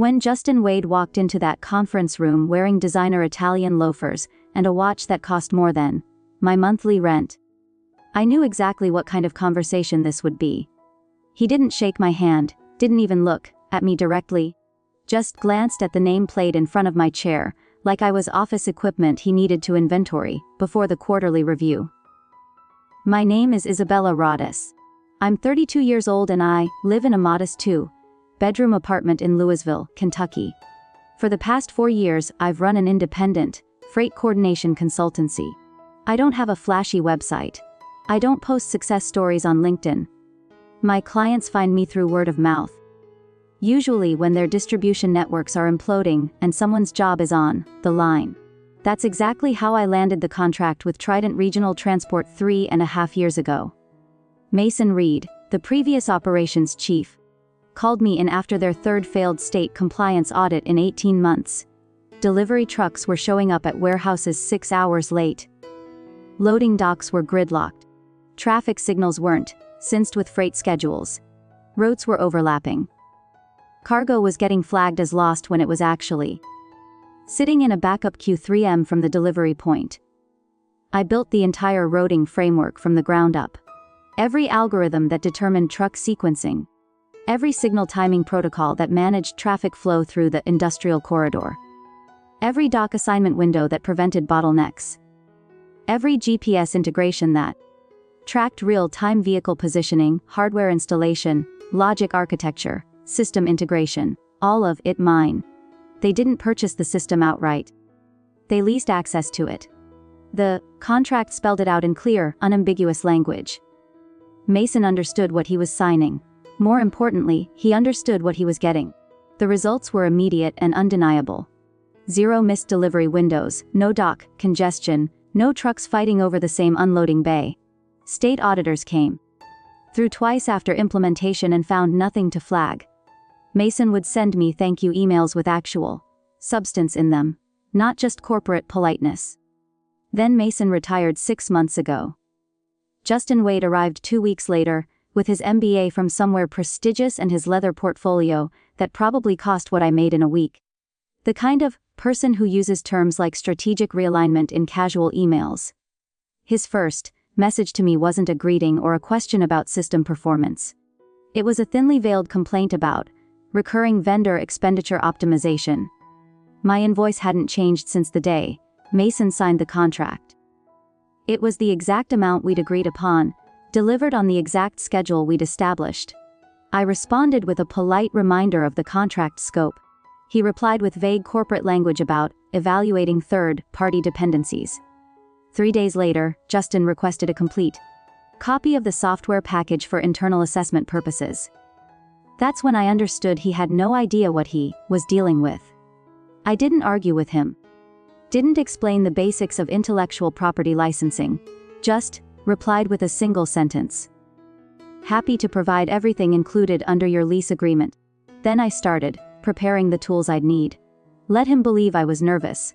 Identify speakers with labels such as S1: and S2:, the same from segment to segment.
S1: When Justin Wade walked into that conference room wearing designer Italian loafers and a watch that cost more than my monthly rent, I knew exactly what kind of conversation this would be. He didn't shake my hand, didn't even look at me directly, just glanced at the nameplate in front of my chair, like I was office equipment he needed to inventory before the quarterly review. My name is Isabella Rodis. I'm 32 years old and I live in a modest two-bedroom apartment in Louisville, Kentucky. For the past 4 years, I've run an independent, freight coordination consultancy. I don't have a flashy website. I don't post success stories on LinkedIn. My clients find me through word of mouth. Usually when their distribution networks are imploding and someone's job is on the line. That's exactly how I landed the contract with Trident Regional Transport 3.5 years ago. Mason Reed, the previous operations chief, called me in after their third failed state compliance audit in 18 months. Delivery trucks were showing up at warehouses 6 hours late. Loading docks were gridlocked. Traffic signals weren't synced with freight schedules. Routes were overlapping. Cargo was getting flagged as lost when it was actually sitting in a backup Q3M from the delivery point. I built the entire routing framework from the ground up. Every algorithm that determined truck sequencing. Every signal timing protocol that managed traffic flow through the industrial corridor. Every dock assignment window that prevented bottlenecks. Every GPS integration that tracked real-time vehicle positioning, hardware installation, logic architecture, system integration, all of it mine. They didn't purchase the system outright. They leased access to it. The contract spelled it out in clear, unambiguous language. Mason understood what he was signing. More importantly, he understood what he was getting. The results were immediate and undeniable. 0 missed delivery windows, no dock congestion, no trucks fighting over the same unloading bay. State auditors came through twice after implementation and found nothing to flag. Mason would send me thank you emails with actual substance in them, not just corporate politeness. Then Mason retired 6 months ago. Justin Wade arrived 2 weeks later, with his MBA from somewhere prestigious and his leather portfolio that probably cost what I made in a week. The kind of person who uses terms like strategic realignment in casual emails. His first message to me wasn't a greeting or a question about system performance. It was a thinly veiled complaint about recurring vendor expenditure optimization. My invoice hadn't changed since the day Mason signed the contract. It was the exact amount we'd agreed upon, delivered on the exact schedule we'd established. I responded with a polite reminder of the contract scope. He replied with vague corporate language about evaluating third-party dependencies. 3 days later, Justin requested a complete copy of the software package for internal assessment purposes. That's when I understood he had no idea what he was dealing with. I didn't argue with him. Didn't explain the basics of intellectual property licensing. Just replied with a single sentence. Happy to provide everything included under your lease agreement. Then I started preparing the tools I'd need. Let him believe I was nervous.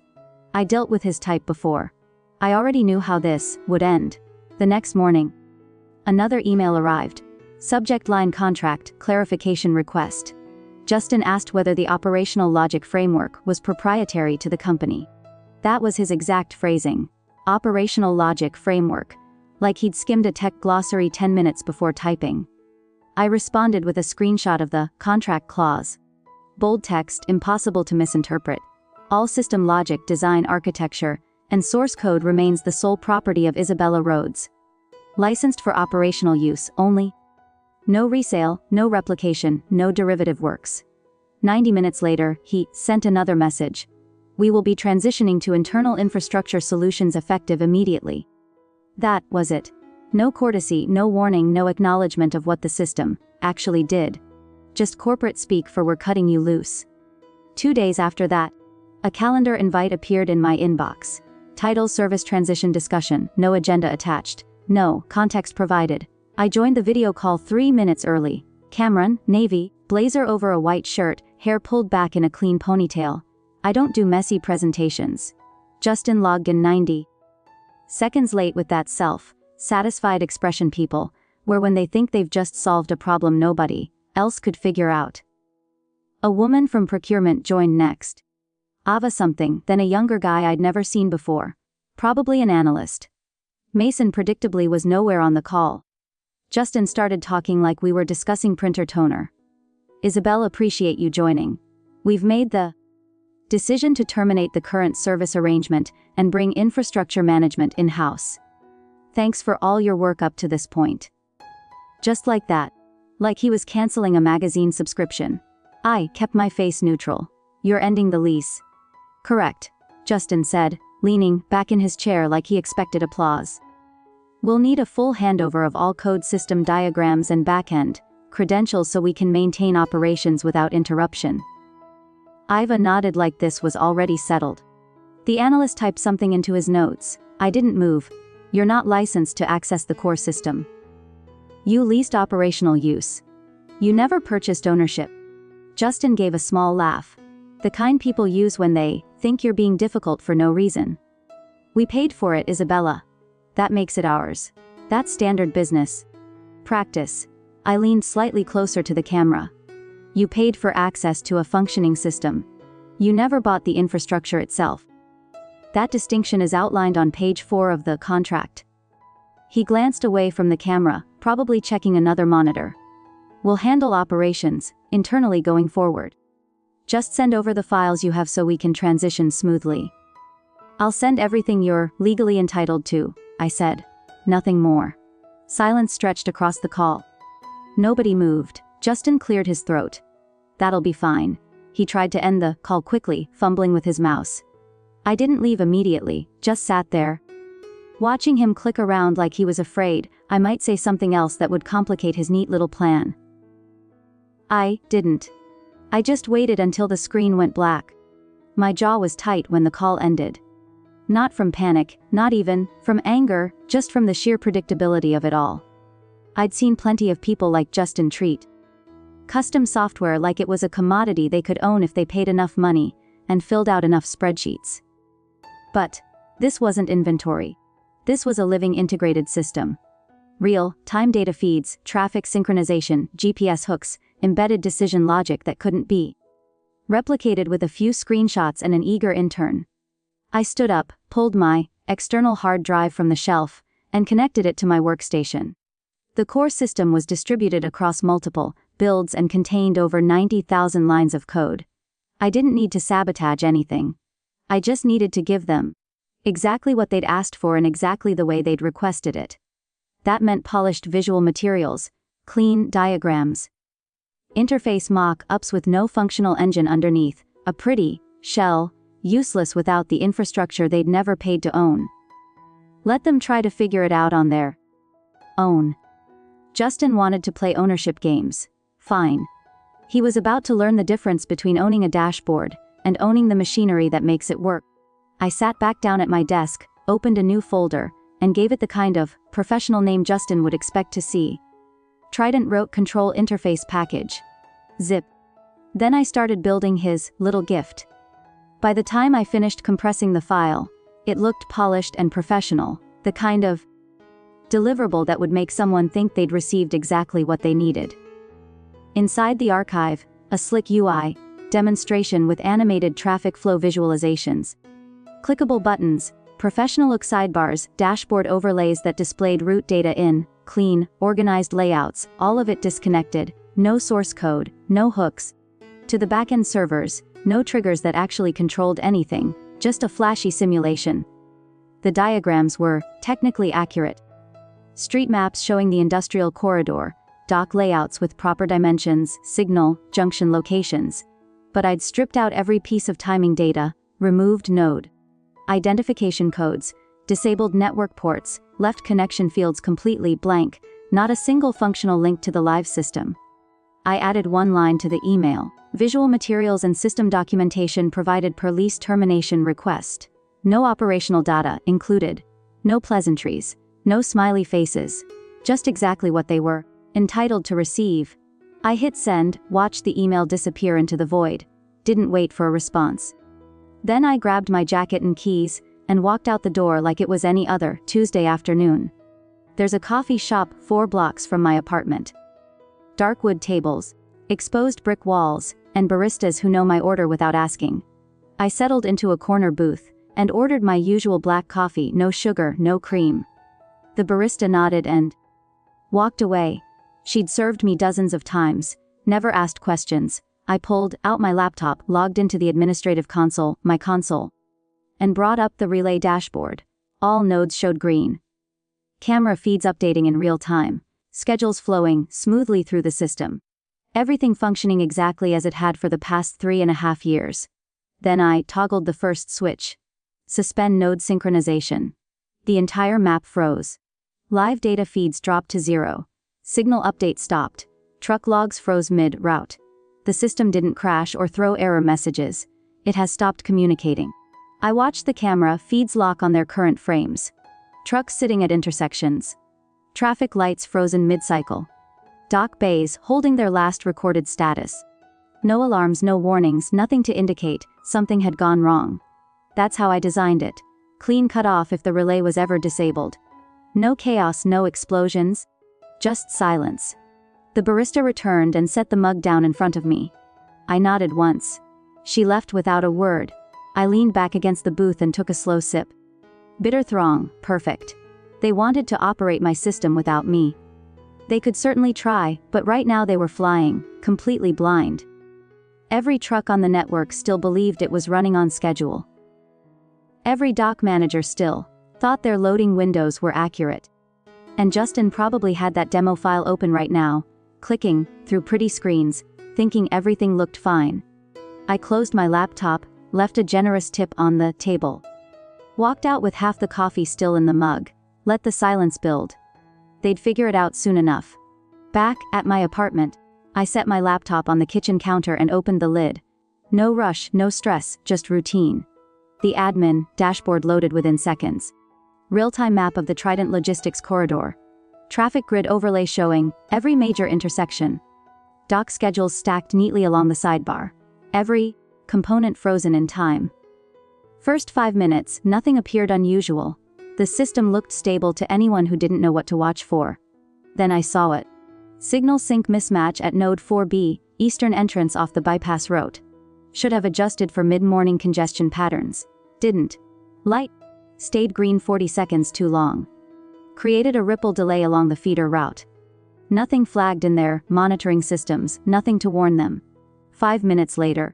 S1: I dealt with his type before. I already knew how this would end. The next morning, another email arrived. Subject line contract, clarification request. Justin asked whether the operational logic framework was proprietary to the company. That was his exact phrasing. Operational logic framework. Like he'd skimmed a tech glossary 10 minutes before typing. I responded with a screenshot of the contract clause. Bold text, impossible to misinterpret. All system logic, design, architecture, and source code remains the sole property of Isabella Rhodes. Licensed for operational use only. No resale, no replication, no derivative works. 90 minutes later, he sent another message. We will be transitioning to internal infrastructure solutions effective immediately. That was it. No courtesy, no warning, no acknowledgement of what the system actually did. Just corporate speak for we're cutting you loose. 2 days after that, a calendar invite appeared in my inbox. Title: Service Transition Discussion, no agenda attached, no context provided. I joined the video call 3 minutes early. Cameron, navy, blazer over a white shirt, hair pulled back in a clean ponytail. I don't do messy presentations. Justin logged in 90 seconds late with that self-satisfied expression people, where when they think they've just solved a problem nobody else could figure out. A woman from procurement joined next. Ava something, then a younger guy I'd never seen before. Probably an analyst. Mason predictably was nowhere on the call. Justin started talking like we were discussing printer toner. Isabel, appreciate you joining. We've made the decision to terminate the current service arrangement and bring infrastructure management in-house. Thanks for all your work up to this point. Just like that. Like he was canceling a magazine subscription. I kept my face neutral. You're ending the lease. Correct, Justin said, leaning back in his chair like he expected applause. We'll need a full handover of all code system diagrams and backend credentials so we can maintain operations without interruption. Iva nodded like this was already settled. The analyst typed something into his notes. I didn't move. You're not licensed to access the core system. You leased operational use. You never purchased ownership. Justin gave a small laugh. The kind people use when they think you're being difficult for no reason. We paid for it, Isabella. That makes it ours. That's standard business practice. I leaned slightly closer to the camera. You paid for access to a functioning system. You never bought the infrastructure itself. That distinction is outlined on page 4 of the contract. He glanced away from the camera, probably checking another monitor. We'll handle operations internally going forward. Just send over the files you have so we can transition smoothly. I'll send everything you're legally entitled to, I said. Nothing more. Silence stretched across the call. Nobody moved. Justin cleared his throat. That'll be fine. He tried to end the call quickly, fumbling with his mouse. I didn't leave immediately, just sat there. Watching him click around like he was afraid I might say something else that would complicate his neat little plan. I didn't. I just waited until the screen went black. My jaw was tight when the call ended. Not from panic, not even from anger, just from the sheer predictability of it all. I'd seen plenty of people like Justin treat custom software like it was a commodity they could own if they paid enough money and filled out enough spreadsheets. But this wasn't inventory. This was a living integrated system. Real-time data feeds, traffic synchronization, GPS hooks, embedded decision logic that couldn't be replicated with a few screenshots and an eager intern. I stood up, pulled my external hard drive from the shelf, and connected it to my workstation. The core system was distributed across multiple builds and contained over 90,000 lines of code. I didn't need to sabotage anything. I just needed to give them exactly what they'd asked for in exactly the way they'd requested it. That meant polished visual materials, clean diagrams, interface mock-ups with no functional engine underneath, a pretty shell, useless without the infrastructure they'd never paid to own. Let them try to figure it out on their own. Justin wanted to play ownership games. Fine. He was about to learn the difference between owning a dashboard and owning the machinery that makes it work. I sat back down at my desk, opened a new folder, and gave it the kind of professional name Justin would expect to see. Trident wrote Control Interface Package. Zip. Then I started building his little gift. By the time I finished compressing the file, it looked polished and professional, the kind of deliverable that would make someone think they'd received exactly what they needed. Inside the archive, a slick UI demonstration with animated traffic flow visualizations, clickable buttons, professional-look sidebars, dashboard overlays that displayed route data in clean, organized layouts, all of it disconnected, no source code, no hooks to the backend servers, no triggers that actually controlled anything, just a flashy simulation. The diagrams were technically accurate. Street maps showing the industrial corridor, dock layouts with proper dimensions, signal, junction locations. But I'd stripped out every piece of timing data, removed node identification codes, disabled network ports, left connection fields completely blank, not a single functional link to the live system. I added one line to the email: visual materials and system documentation provided per lease termination request. No operational data included. No pleasantries. No smiley faces. Just exactly what they were entitled to receive. I hit send, watched the email disappear into the void. Didn't wait for a response. Then I grabbed my jacket and keys, and walked out the door like it was any other Tuesday afternoon. There's a coffee shop 4 blocks from my apartment. Dark wood tables, exposed brick walls, and baristas who know my order without asking. I settled into a corner booth and ordered my usual black coffee, no sugar, no cream. The barista nodded and walked away. She'd served me dozens of times, never asked questions. I pulled out my laptop, logged into the administrative console, my console, and brought up the relay dashboard. All nodes showed green. Camera feeds updating in real time. Schedules flowing smoothly through the system. Everything functioning exactly as it had for the past 3.5 years. Then I toggled the first switch. Suspend node synchronization. The entire map froze. Live data feeds dropped to 0. Signal update stopped. Truck logs froze mid-route. The system didn't crash or throw error messages. It has stopped communicating. I watched the camera feeds lock on their current frames. Trucks sitting at intersections. Traffic lights frozen mid-cycle. Dock bays holding their last recorded status. No alarms, no warnings, nothing to indicate something had gone wrong. That's how I designed it. Clean cut off if the relay was ever disabled. No chaos, no explosions. Just silence. The barista returned and set the mug down in front of me. I nodded once. She left without a word. I leaned back against the booth and took a slow sip. Bitter throng, perfect. They wanted to operate my system without me. They could certainly try, but right now they were flying, completely blind. Every truck on the network still believed it was running on schedule. Every dock manager still thought their loading windows were accurate. And Justin probably had that demo file open right now, clicking through pretty screens, thinking everything looked fine. I closed my laptop, left a generous tip on the table. Walked out with half the coffee still in the mug, let the silence build. They'd figure it out soon enough. Back at my apartment, I set my laptop on the kitchen counter and opened the lid. No rush, no stress, just routine. The admin dashboard loaded within seconds. Real-time map of the Trident Logistics corridor. Traffic grid overlay showing every major intersection. Dock schedules stacked neatly along the sidebar. Every component frozen in time. First 5 minutes, nothing appeared unusual. The system looked stable to anyone who didn't know what to watch for. Then I saw it. Signal sync mismatch at node 4B, eastern entrance off the bypass road. Should have adjusted for mid-morning congestion patterns. Didn't. Light stayed green 40 seconds too long. Created a ripple delay along the feeder route. Nothing flagged in their monitoring systems, nothing to warn them. 5 minutes later.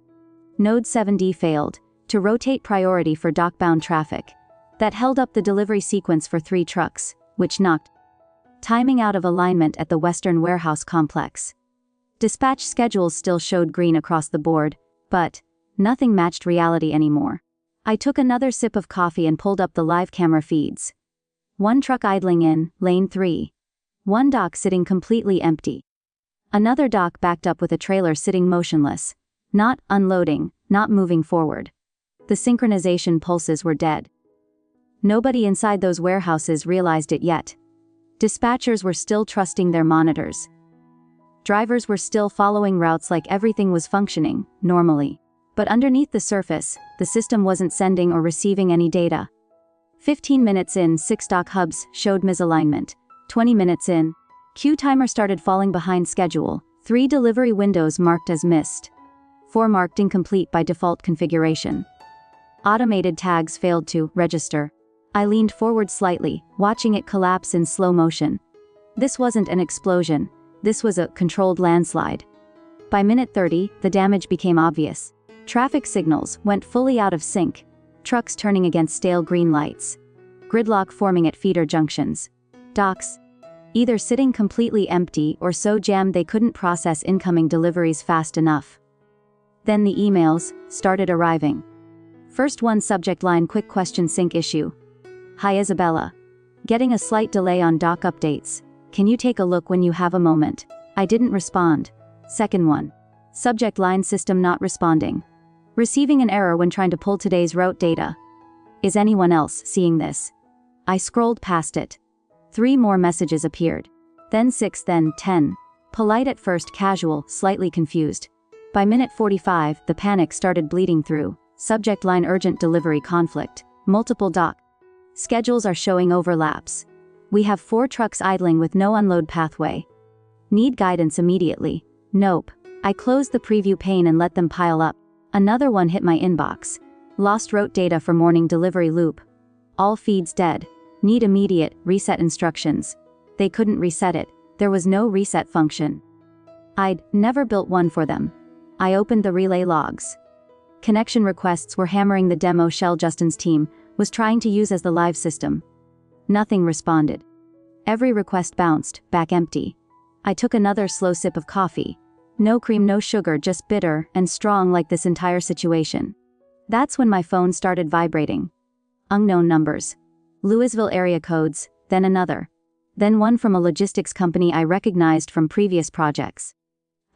S1: Node 7D failed to rotate priority for dockbound traffic. That held up the delivery sequence for 3 trucks, which knocked timing out of alignment at the Western Warehouse complex. Dispatch schedules still showed green across the board, but nothing matched reality anymore. I took another sip of coffee and pulled up the live camera feeds. 1 truck idling in lane 3. 1 dock sitting completely empty. Another dock backed up with a trailer sitting motionless, not unloading, not moving forward. The synchronization pulses were dead. Nobody inside those warehouses realized it yet. Dispatchers were still trusting their monitors. Drivers were still following routes like everything was functioning normally. But underneath the surface, the system wasn't sending or receiving any data. 15 minutes in, 6 dock hubs showed misalignment. 20 minutes in, queue timer started falling behind schedule. 3 delivery windows marked as missed. 4 marked incomplete by default configuration. Automated tags failed to register. I leaned forward slightly, watching it collapse in slow motion. This wasn't an explosion. This was a controlled landslide. By minute 30, the damage became obvious. Traffic signals went fully out of sync. Trucks turning against stale green lights. Gridlock forming at feeder junctions. Docks either sitting completely empty or so jammed they couldn't process incoming deliveries fast enough. Then the emails started arriving. First one, subject line, quick question, sync issue. Hi Isabella. Getting a slight delay on dock updates. Can you take a look when you have a moment? I didn't respond. Second one. Subject line, system not responding. Receiving an error when trying to pull today's route data. Is anyone else seeing this? I scrolled past it. 3 more messages appeared. Then 6, then 10. Polite at first, casual, slightly confused. By minute 45, the panic started bleeding through. Subject line, urgent delivery conflict. Multiple dock schedules are showing overlaps. We have 4 trucks idling with no unload pathway. Need guidance immediately. Nope. I closed the preview pane and let them pile up. Another one hit my inbox. Lost route data for morning delivery loop. All feeds dead. Need immediate reset instructions. They couldn't reset it. There was no reset function. I'd never built one for them. I opened the relay logs. Connection requests were hammering the demo shell Justin's team was trying to use as the live system. Nothing responded. Every request bounced back empty. I took another slow sip of coffee. No cream, no sugar, just bitter and strong like this entire situation. That's when my phone started vibrating. Unknown numbers. Louisville area codes, then another. Then one from a logistics company I recognized from previous projects.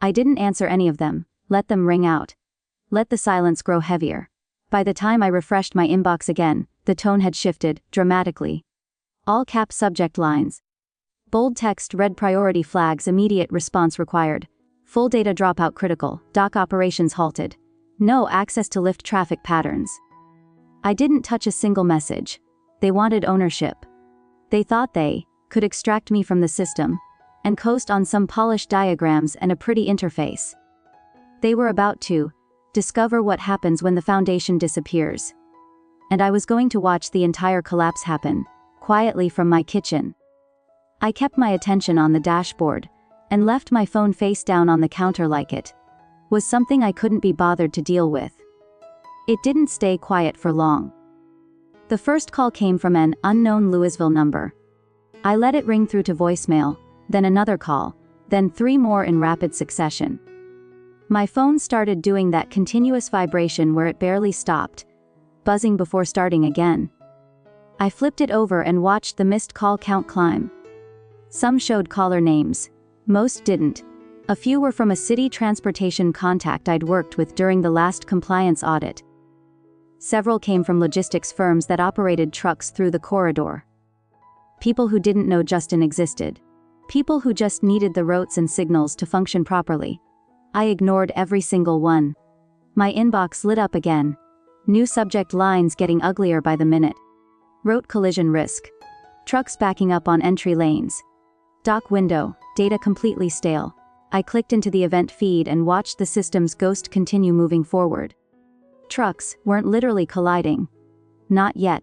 S1: I didn't answer any of them, let them ring out. Let the silence grow heavier. By the time I refreshed my inbox again, the tone had shifted, dramatically. All cap subject lines. Bold text read priority flags, immediate response required. Full data dropout critical, dock operations halted. No access to lift traffic patterns. I didn't touch a single message. They wanted ownership. They thought they could extract me from the system and coast on some polished diagrams and a pretty interface. They were about to discover what happens when the foundation disappears. And I was going to watch the entire collapse happen, quietly from my kitchen. I kept my attention on the dashboard and left my phone face down on the counter like it was something I couldn't be bothered to deal with. It didn't stay quiet for long. The first call came from an unknown Louisville number. I let it ring through to voicemail, then another call, then 3 more in rapid succession. My phone started doing that continuous vibration where it barely stopped, buzzing before starting again. I flipped it over and watched the missed call count climb. Some showed caller names. Most didn't. A few were from a city transportation contact I'd worked with during the last compliance audit. Several came from logistics firms that operated trucks through the corridor. People who didn't know Justin existed. People who just needed the routes and signals to function properly. I ignored every single one. My inbox lit up again. New subject lines getting uglier by the minute. Road collision risk. Trucks backing up on entry lanes. Dock window, data completely stale. I clicked into the event feed and watched the system's ghost continue moving forward. Trucks weren't literally colliding. Not yet.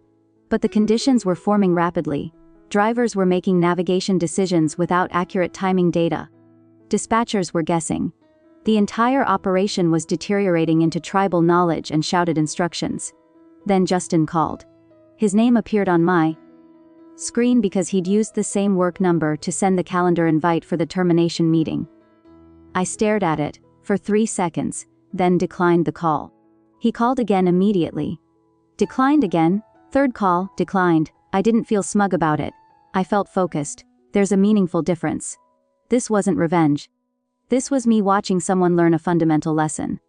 S1: But the conditions were forming rapidly. Drivers were making navigation decisions without accurate timing data. Dispatchers were guessing. The entire operation was deteriorating into tribal knowledge and shouted instructions. Then Justin called. His name appeared on my screen because he'd used the same work number to send the calendar invite for the termination meeting. I stared at it for 3 seconds, then declined the call. He called again immediately. Declined again. Third call, declined. I didn't feel smug about it. I felt focused. There's a meaningful difference. This wasn't revenge. This was me watching someone learn a fundamental lesson.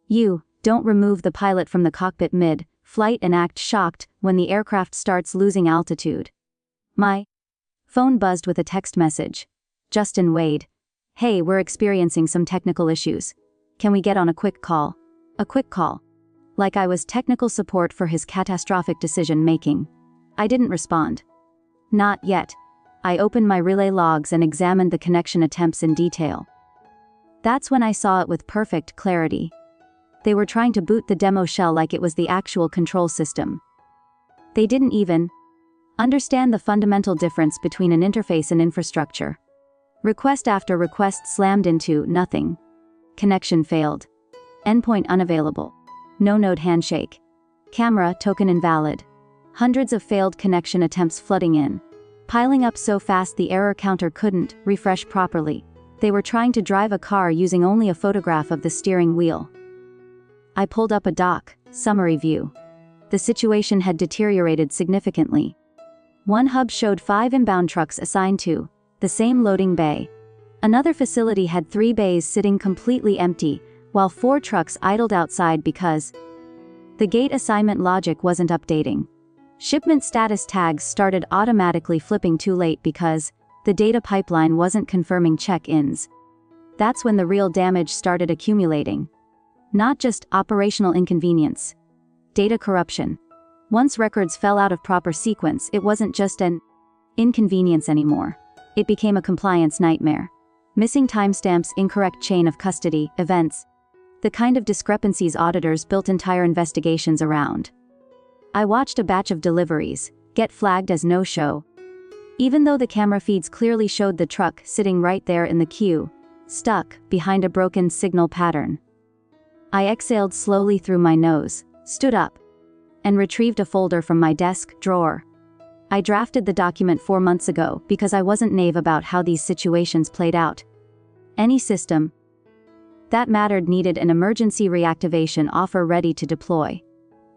S1: You don't remove the pilot from the cockpit mid-flight and act shocked when the aircraft starts losing altitude. My phone buzzed with a text message. Justin Wade. Hey, we're experiencing some technical issues. Can we get on a quick call? A quick call. Like I was technical support for his catastrophic decision making. I didn't respond. Not yet. I opened my relay logs and examined the connection attempts in detail. That's when I saw it with perfect clarity. They were trying to boot the demo shell like it was the actual control system. They didn't even understand the fundamental difference between an interface and infrastructure. Request after request slammed into nothing. Connection failed. Endpoint unavailable. No node handshake. Camera token invalid. Hundreds of failed connection attempts flooding in. Piling up so fast the error counter couldn't refresh properly. They were trying to drive a car using only a photograph of the steering wheel. I pulled up a dock summary view. The situation had deteriorated significantly. One hub showed 5 inbound trucks assigned to the same loading bay. Another facility had 3 bays sitting completely empty, while 4 trucks idled outside because the gate assignment logic wasn't updating. Shipment status tags started automatically flipping too late because the data pipeline wasn't confirming check-ins. That's when the real damage started accumulating. Not just operational inconvenience. Data corruption. Once records fell out of proper sequence, it wasn't just an inconvenience anymore. It became a compliance nightmare. Missing timestamps, incorrect chain of custody, events. The kind of discrepancies auditors built entire investigations around. I watched a batch of deliveries get flagged as no-show. Even though the camera feeds clearly showed the truck sitting right there in the queue, stuck behind a broken signal pattern. I exhaled slowly through my nose, stood up, and retrieved a folder from my desk drawer. I drafted the document 4 months ago because I wasn't naive about how these situations played out. Any system that mattered needed an emergency reactivation offer ready to deploy.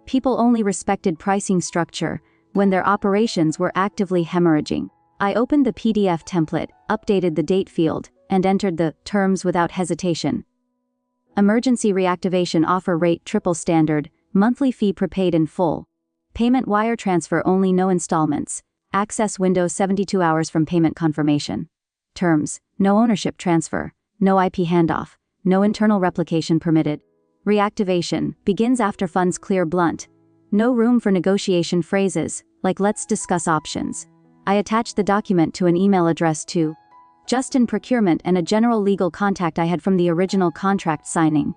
S1: People only respected pricing structure when their operations were actively hemorrhaging. I opened the PDF template, updated the date field, and entered the terms without hesitation. Emergency reactivation offer rate triple standard, monthly fee prepaid in full. Payment wire transfer only, no installments. Access window 72 hours from payment confirmation. Terms: no ownership transfer, no IP handoff, no internal replication permitted. Reactivation begins after funds clear. Blunt. No room for negotiation phrases, like let's discuss options. I attached the document to an email address to Justin Procurement and a general legal contact I had from the original contract signing.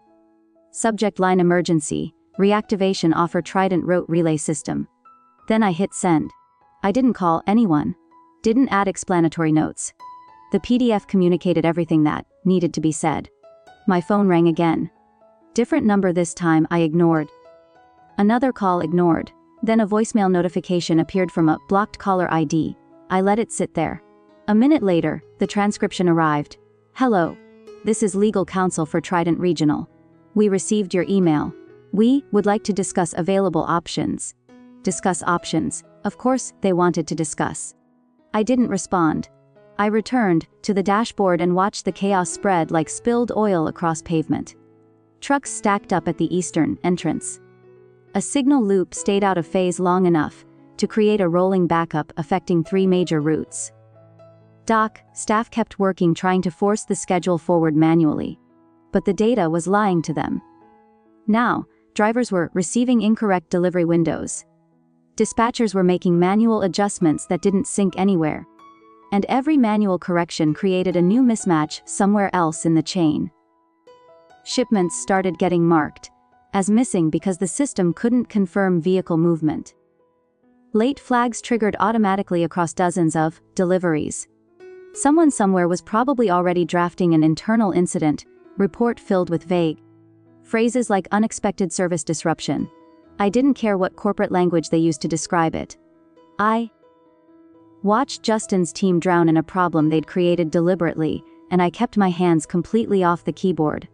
S1: Subject line: emergency reactivation offer, Trident rote relay system. Then I hit send. I didn't call anyone. Didn't add explanatory notes. The PDF communicated everything that needed to be said. My phone rang again. Different number this time. I ignored. Another call, ignored. Then a voicemail notification appeared from a blocked caller ID. I let it sit there. A minute later, the transcription arrived. Hello. This is legal counsel for Trident Regional. We received your email. We would like to discuss available options. Discuss options. Of course, they wanted to discuss. I didn't respond. I returned to the dashboard and watched the chaos spread like spilled oil across pavement. Trucks stacked up at the eastern entrance. A signal loop stayed out of phase long enough to create a rolling backup affecting 3 major routes. Staff kept working trying to force the schedule forward manually. But the data was lying to them. Now, drivers were receiving incorrect delivery windows. Dispatchers were making manual adjustments that didn't sync anywhere. And every manual correction created a new mismatch somewhere else in the chain. Shipments started getting marked as missing because the system couldn't confirm vehicle movement. Late flags triggered automatically across dozens of deliveries. Someone somewhere was probably already drafting an internal incident report filled with vague phrases like unexpected service disruption. I didn't care what corporate language they used to describe it. I watched Justin's team drown in a problem they'd created deliberately, and I kept my hands completely off the keyboard.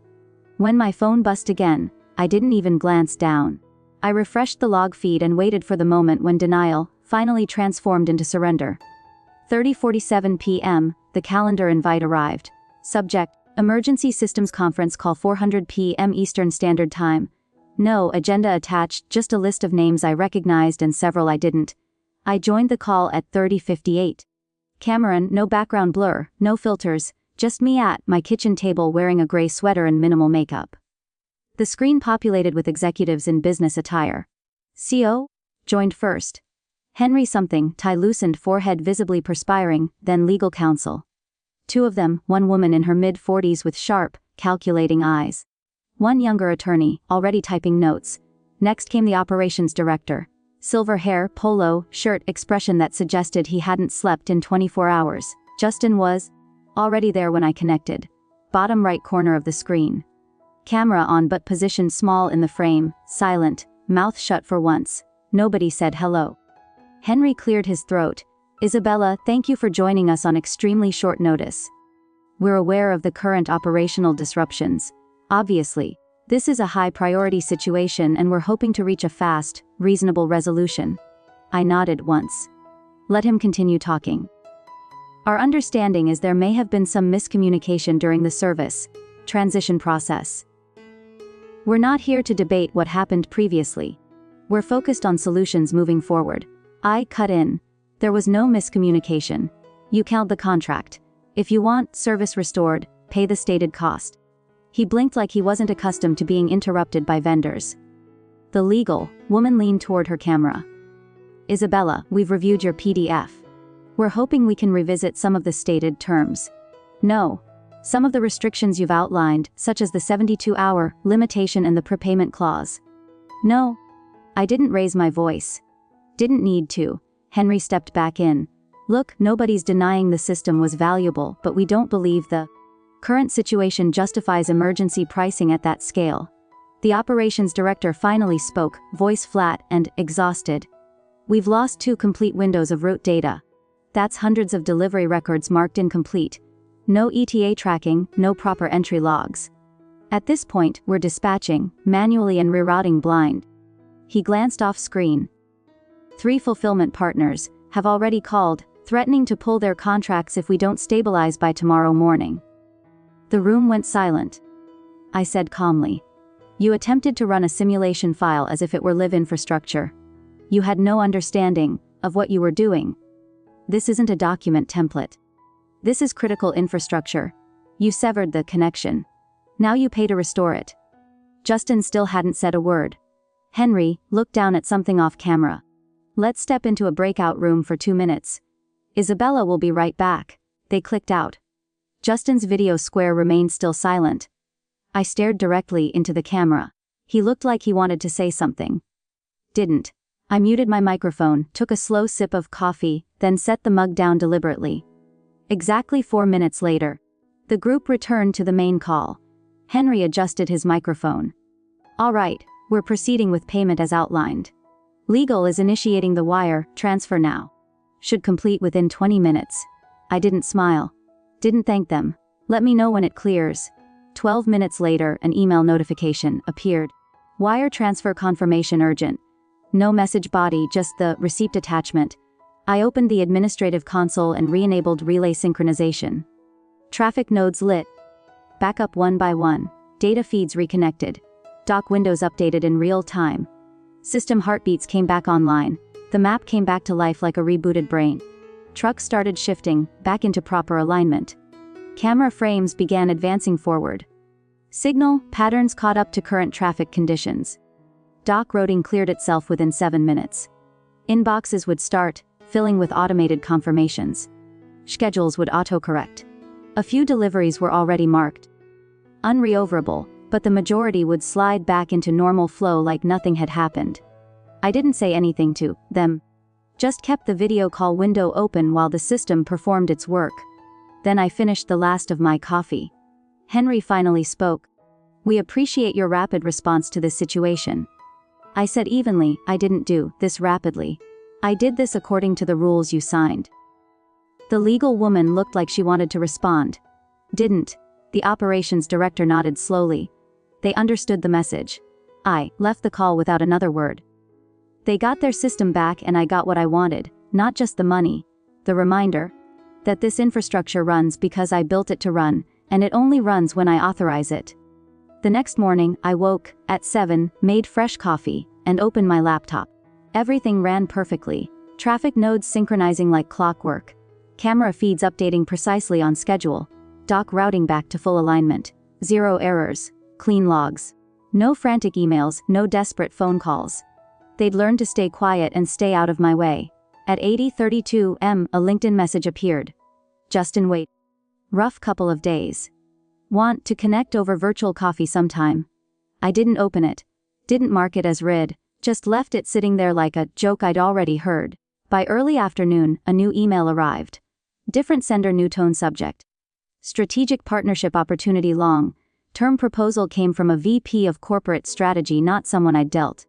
S1: When my phone buzzed again, I didn't even glance down. I refreshed the log feed and waited for the moment when denial finally transformed into surrender. 30:47 p.m., the calendar invite arrived. Subject: Emergency Systems Conference Call 400 p.m. Eastern Standard Time. No agenda attached, just a list of names I recognized and several I didn't. I joined the call at 30:58. Cameron, no background blur, no filters, just me at my kitchen table wearing a gray sweater and minimal makeup. The screen populated with executives in business attire. CO? Joined first. Henry something, tie loosened, forehead visibly perspiring, then legal counsel. 2 of them, one woman in her mid-40s with sharp, calculating eyes. One younger attorney, already typing notes. Next came the operations director. Silver hair, polo, shirt, expression that suggested he hadn't slept in 24 hours. Justin was already there when I connected. Bottom right corner of the screen. Camera on but positioned small in the frame, silent, mouth shut for once. Nobody said hello. Henry cleared his throat. Isabella, thank you for joining us on extremely short notice. We're aware of the current operational disruptions. Obviously, this is a high-priority situation and we're hoping to reach a fast, reasonable resolution. I nodded once. Let him continue talking. Our understanding is there may have been some miscommunication during the service transition process. We're not here to debate what happened previously. We're focused on solutions moving forward. I cut in. There was no miscommunication. You count the contract. If you want service restored, pay the stated cost. He blinked like he wasn't accustomed to being interrupted by vendors. The legal woman leaned toward her camera. Isabella, we've reviewed your PDF. We're hoping we can revisit some of the stated terms. No. Some of the restrictions you've outlined, such as the 72-hour limitation and the prepayment clause. No. I didn't raise my voice. Didn't need to. Henry stepped back in. Look, nobody's denying the system was valuable, but we don't believe the current situation justifies emergency pricing at that scale. The operations director finally spoke, voice flat and exhausted. We've lost 2 complete windows of route data. That's hundreds of delivery records marked incomplete. No ETA tracking, no proper entry logs. At this point, we're dispatching, manually and rerouting blind. He glanced off screen. 3 fulfillment partners have already called, threatening to pull their contracts if we don't stabilize by tomorrow morning. The room went silent. I said calmly. You attempted to run a simulation file as if it were live infrastructure. You had no understanding of what you were doing. This isn't a document template. This is critical infrastructure. You severed the connection. Now you pay to restore it. Justin still hadn't said a word. Henry looked down at something off camera. Let's step into a breakout room for 2 minutes. Isabella will be right back. They clicked out. Justin's video square remained still silent. I stared directly into the camera. He looked like he wanted to say something. Didn't. I muted my microphone, took a slow sip of coffee, then set the mug down deliberately. Exactly 4 minutes later, the group returned to the main call. Henry adjusted his microphone. All right, we're proceeding with payment as outlined. Legal is initiating the wire transfer now. Should complete within 20 minutes. I didn't smile. Didn't thank them. Let me know when it clears. 12 minutes later, an email notification appeared. Wire transfer confirmation urgent. No message body, just the receipt attachment. I opened the administrative console and re-enabled relay synchronization. Traffic nodes lit. Backup one by one. Data feeds reconnected. Dock windows updated in real time. System heartbeats came back online. The map came back to life like a rebooted brain. Trucks started shifting, back into proper alignment. Camera frames began advancing forward. Signal patterns caught up to current traffic conditions. Dock routing cleared itself within 7 minutes. Inboxes would start, filling with automated confirmations. Schedules would autocorrect. A few deliveries were already marked unreoverable, but the majority would slide back into normal flow like nothing had happened. I didn't say anything to them. Just kept the video call window open while the system performed its work. Then I finished the last of my coffee. Henry finally spoke. We appreciate your rapid response to this situation. I said evenly, I didn't do this rapidly. I did this according to the rules you signed. The legal woman looked like she wanted to respond. Didn't. The operations director nodded slowly. They understood the message. I left the call without another word. They got their system back and I got what I wanted, not just the money. The reminder that this infrastructure runs because I built it to run, and it only runs when I authorize it. The next morning, I woke at 7, made fresh coffee, and opened my laptop. Everything ran perfectly. Traffic nodes synchronizing like clockwork. Camera feeds updating precisely on schedule. Dock routing back to full alignment. 0 errors. Clean logs. No frantic emails, no desperate phone calls. They'd learned to stay quiet and stay out of my way. At 80:32 m, a LinkedIn message appeared. Justin, wait. Rough couple of days. Want to connect over virtual coffee sometime. I didn't open it. Didn't mark it as read, just left it sitting there like a joke I'd already heard. By early afternoon, a new email arrived. Different sender, new tone, subject. Strategic partnership opportunity long. Term proposal came from a VP of corporate strategy, not someone I'd dealt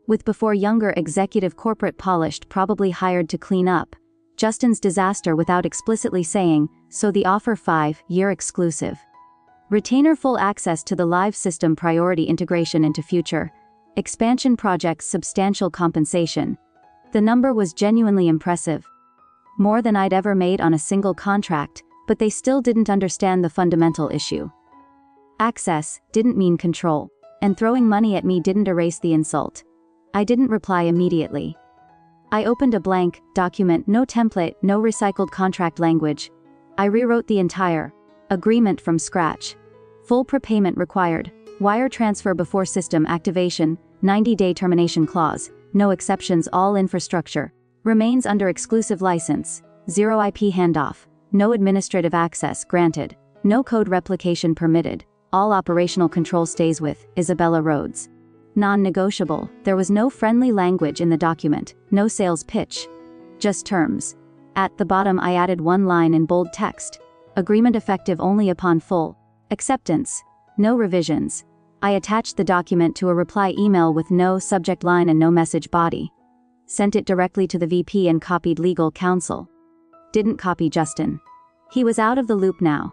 S1: with before. Younger executive, corporate, polished, probably hired to clean up Justin's disaster without explicitly saying, so the offer 5-year exclusive. Retainer, full access to the live system, priority integration into future expansion projects, substantial compensation. The number was genuinely impressive. More than I'd ever made on a single contract, but they still didn't understand the fundamental issue. Access didn't mean control, and throwing money at me didn't erase the insult. I didn't reply immediately. I opened a blank document, no template, no recycled contract language. I rewrote the entire agreement from scratch. Full prepayment required. Wire transfer before system activation, 90-day termination clause, no exceptions, all infrastructure remains under exclusive license, 0 IP handoff, no administrative access granted. No code replication permitted. All operational control stays with Isabella Rhodes. Non-negotiable. There was no friendly language in the document, no sales pitch. Just terms. At the bottom I added one line in bold text. Agreement effective only upon full acceptance. No revisions. I attached the document to a reply email with no subject line and no message body. Sent it directly to the VP and copied legal counsel. Didn't copy Justin. He was out of the loop now.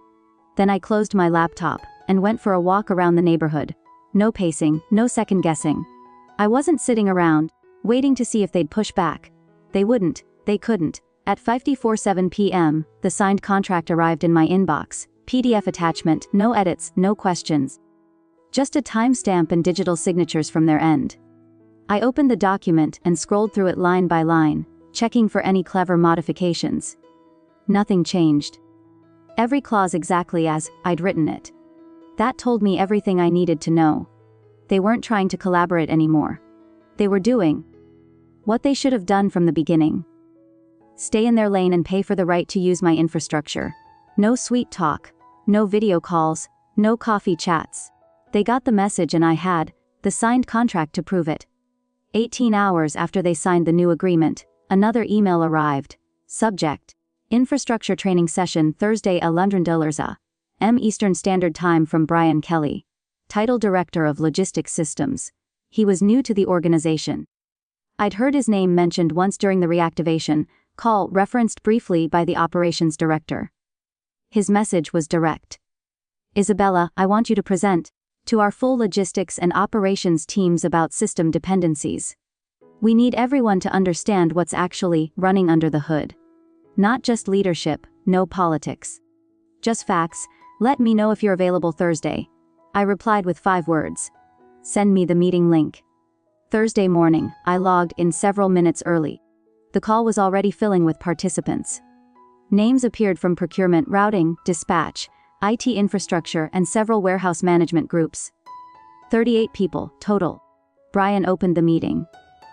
S1: Then I closed my laptop and went for a walk around the neighborhood. No pacing, no second guessing. I wasn't sitting around, waiting to see if they'd push back. They wouldn't, they couldn't. At 5:47 p.m., the signed contract arrived in my inbox. PDF attachment, no edits, no questions. Just a timestamp and digital signatures from their end. I opened the document and scrolled through it line by line, checking for any clever modifications. Nothing changed. Every clause exactly as I'd written it. That told me everything I needed to know. They weren't trying to collaborate anymore. They were doing what they should have done from the beginning. Stay in their lane and pay for the right to use my infrastructure. No sweet talk, no video calls, no coffee chats. They got the message and I had the signed contract to prove it. 18 hours after they signed the new agreement, another email arrived. Subject: Infrastructure Training Session Thursday $11 m Eastern Standard Time from Brian Kelly. Title Director of Logistics Systems. He was new to the organization. I'd heard his name mentioned once during the reactivation call, referenced briefly by the operations director. His message was direct. Isabella, I want you to present to our full logistics and operations teams about system dependencies. We need everyone to understand what's actually running under the hood. Not just leadership, no politics. Just facts. Let me know if you're available Thursday. I replied with 5 words. Send me the meeting link. Thursday morning, I logged in several minutes early. The call was already filling with participants. Names appeared from procurement, routing, dispatch, IT infrastructure, and several warehouse management groups. 38 people, total. Brian opened the meeting.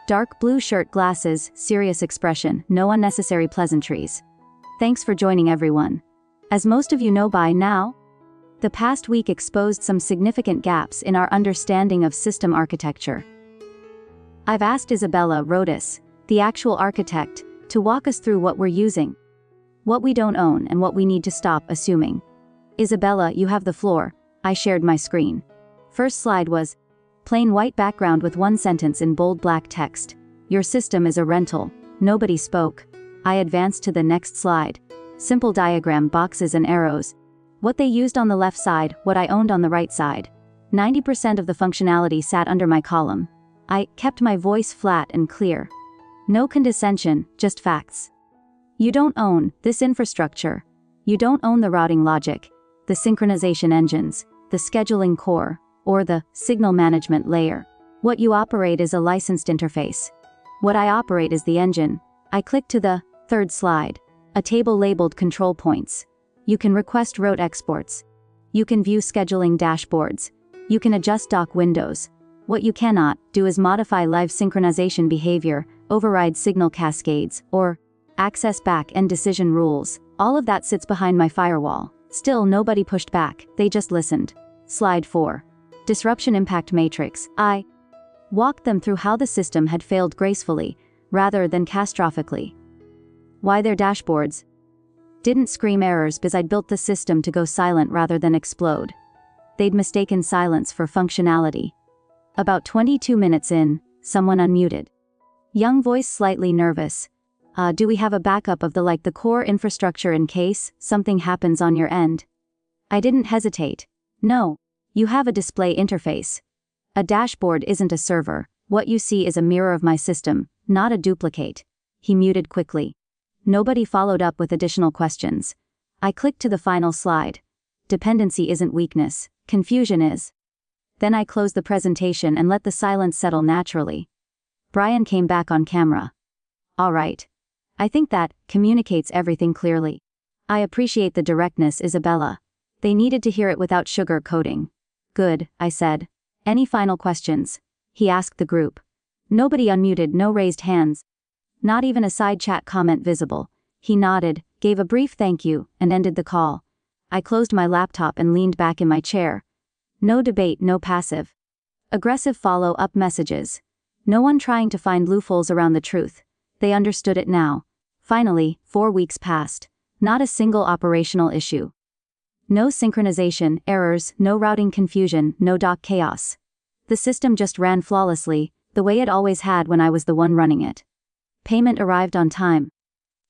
S1: Dark blue shirt, glasses, serious expression, no unnecessary pleasantries. Thanks for joining, everyone. As most of you know by now, the past week exposed some significant gaps in our understanding of system architecture. I've asked Isabella Rhodes, the actual architect, to walk us through what we're using, what we don't own, and what we need to stop assuming. Isabella, you have the floor. I shared my screen. First slide was plain white background with one sentence in bold black text. Your system is a rental. Nobody spoke. I advanced to the next slide. Simple diagram, boxes and arrows. What they used on the left side, what I owned on the right side. 90% of the functionality sat under my column. I kept my voice flat and clear. No condescension, just facts. You don't own this infrastructure. You don't own the routing logic, the synchronization engines, the scheduling core, or the signal management layer. What you operate is a licensed interface. What I operate is the engine. I click to the third slide, a table labeled control points. You can request route exports. You can view scheduling dashboards. You can adjust dock windows. What you cannot do is modify live synchronization behavior, override signal cascades, or access back-end decision rules. All of that sits behind my firewall. Still, nobody pushed back, they just listened. Slide 4. Disruption Impact Matrix. I walked them through how the system had failed gracefully, rather than catastrophically. Why their dashboards didn't scream errors because I'd built the system to go silent rather than explode. They'd mistaken silence for functionality. About 22 minutes in, someone unmuted. Young voice, slightly nervous. Do we have a backup of the core infrastructure in case something happens on your end? I didn't hesitate. No. You have a display interface. A dashboard isn't a server. What you see is a mirror of my system, not a duplicate. He muted quickly. Nobody followed up with additional questions. I clicked to the final slide. Dependency isn't weakness. Confusion is. Then I closed the presentation and let the silence settle naturally. Brian came back on camera. All right. I think that communicates everything clearly. I appreciate the directness, Isabella. They needed to hear it without sugar coating. Good, I said. Any final questions? He asked the group. Nobody unmuted, no raised hands. Not even a side chat comment visible. He nodded, gave a brief thank you, and ended the call. I closed my laptop and leaned back in my chair. No debate, no passive aggressive follow-up messages. No one trying to find loopholes around the truth. They understood it now. Finally, 4 weeks passed. Not a single operational issue. No synchronization, errors, no routing confusion, no dock chaos. The system just ran flawlessly, the way it always had when I was the one running it. Payment arrived on time.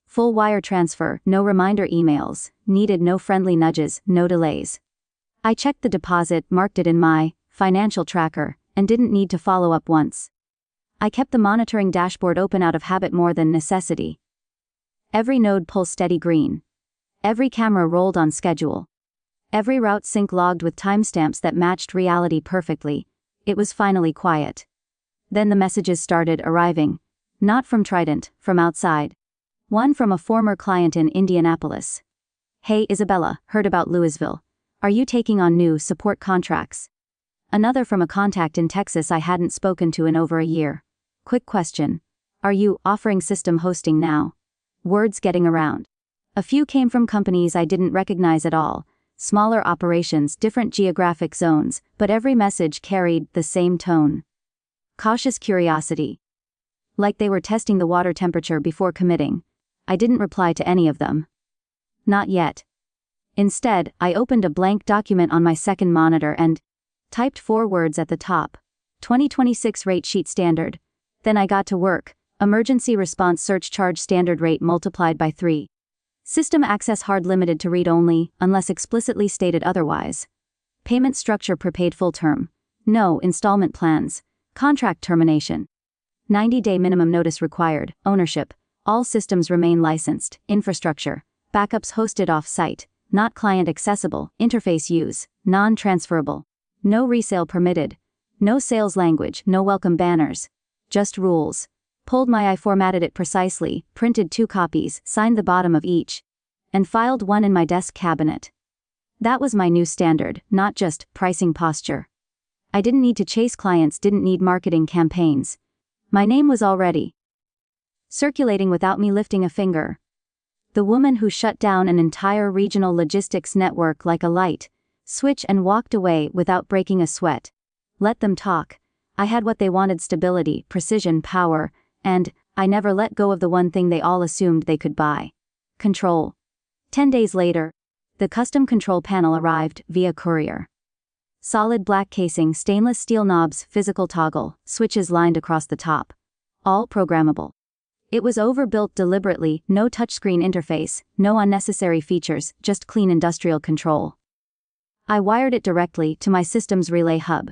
S1: Full wire transfer, no reminder emails, needed no friendly nudges, no delays. I checked the deposit, marked it in my financial tracker, and didn't need to follow up once. I kept the monitoring dashboard open out of habit more than necessity. Every node pulsed steady green. Every camera rolled on schedule. Every route sync logged with timestamps that matched reality perfectly. It was finally quiet. Then the messages started arriving. Not from Trident, from outside. One from a former client in Indianapolis. "Hey Isabella, heard about Louisville. Are you taking on new support contracts?" Another from a contact in Texas I hadn't spoken to in over a year. "Quick question. Are you offering system hosting now?" Words getting around. A few came from companies I didn't recognize at all. Smaller operations, different geographic zones, but every message carried the same tone. Cautious curiosity. Like they were testing the water temperature before committing. I didn't reply to any of them. Not yet. Instead, I opened a blank document on my second monitor and typed 4 words at the top. 2026 rate sheet standard. Then I got to work. Emergency response search charge standard rate multiplied by 3. System access hard limited to read only, unless explicitly stated otherwise. Payment structure prepaid full term. No installment plans. Contract termination. 90-day minimum notice required. Ownership. All systems remain licensed. Infrastructure. Backups hosted off-site. Not client accessible. Interface use. Non-transferable. No resale permitted. No sales language. No welcome banners. Just rules. Pulled I formatted it precisely, printed 2 copies, signed the bottom of each, and filed one in my desk cabinet. That was my new standard, not just pricing posture. I didn't need to chase clients, didn't need marketing campaigns. My name was already circulating without me lifting a finger. The woman who shut down an entire regional logistics network like a light switch and walked away without breaking a sweat. Let them talk. I had what they wanted: stability, precision, power, and I never let go of the one thing they all assumed they could buy: control. 10 days later, the custom control panel arrived via courier. Solid black casing, stainless steel knobs, physical toggle, switches lined across the top. All programmable. It was overbuilt deliberately, no touchscreen interface, no unnecessary features, just clean industrial control. I wired it directly to my system's relay hub.